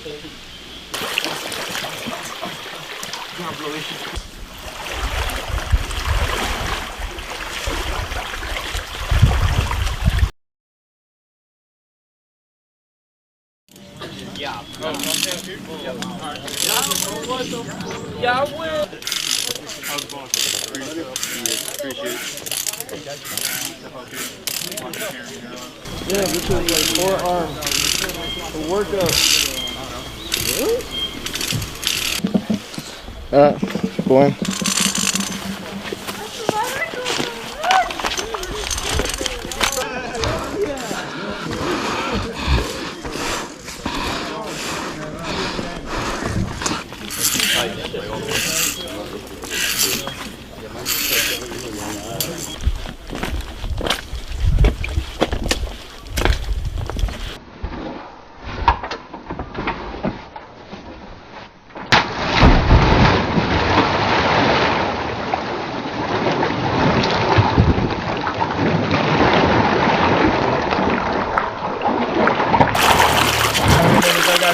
Yeah. Yeah, I will. Yeah, this is like forearm. The workout. Really? Go on.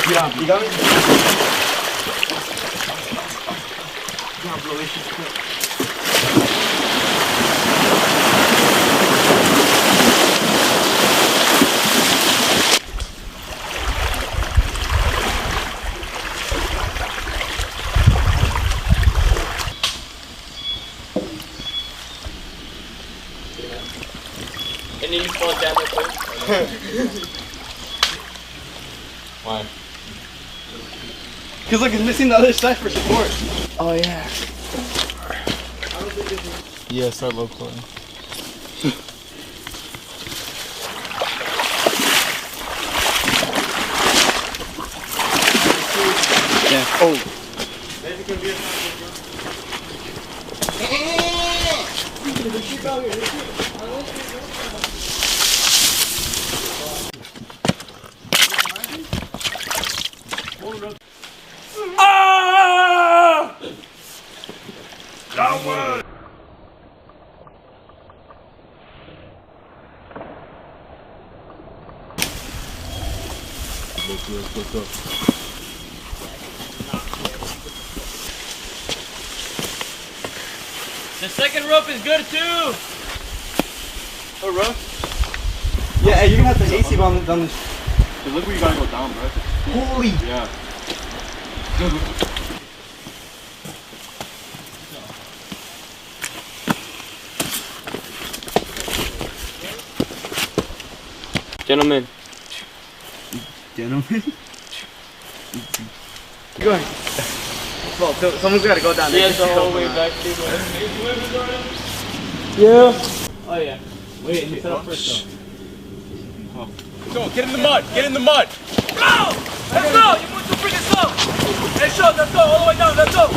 Yeah, you got me? And then you fall down the post. Why? Because look, it's missing the other side for support. Oh yeah. Yeah, start low pulling. Yeah. Oh. Ah! Downward! Let's go. The second rope is good too! Oh, rope? Yeah, hey, you're gonna have to AC bomb down this. Cause look where you gotta go down, bro. Holy! Yeah. Gentlemen. Gentlemen? Go ahead. Well, someone's got to go down there. Yes, the whole way back to Yeah. Oh yeah. Wait, you set up first though. Go, get in the mud, get in the mud. Go! Let's go! You move too freaking slow! Hey, show, let's go, all the way down, let's go!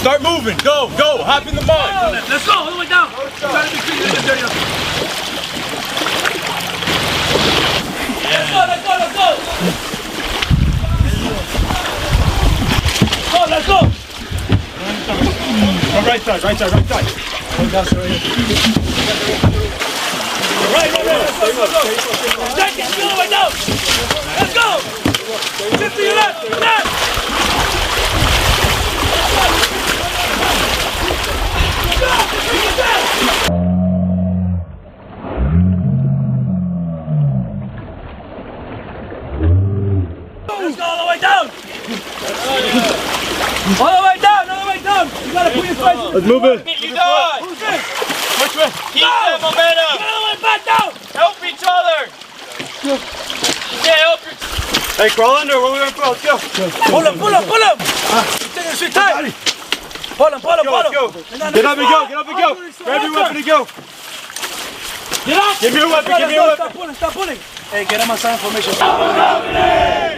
Start moving, go, hop in the mud. Let's go, all the way down! Try to be quick, let's go! Let's go! Go, let's go! Right side. Right, let's go! Take it, all the way down! Let's go! Shift to your left! Let's go all the way down! All the way down! You gotta put your face. Let's move it. You die. Which way? Keep that momentum. Get all the way back down! Help each other. Yeah, help your... Hey, crawl under. Where we going to Let's go. Pull him! Take your sweet time! Pull him! Get up and go. Grab your weapon and go. Get up! Give me your weapon. Stop pulling! Hey, get him a sign formation. Dominate!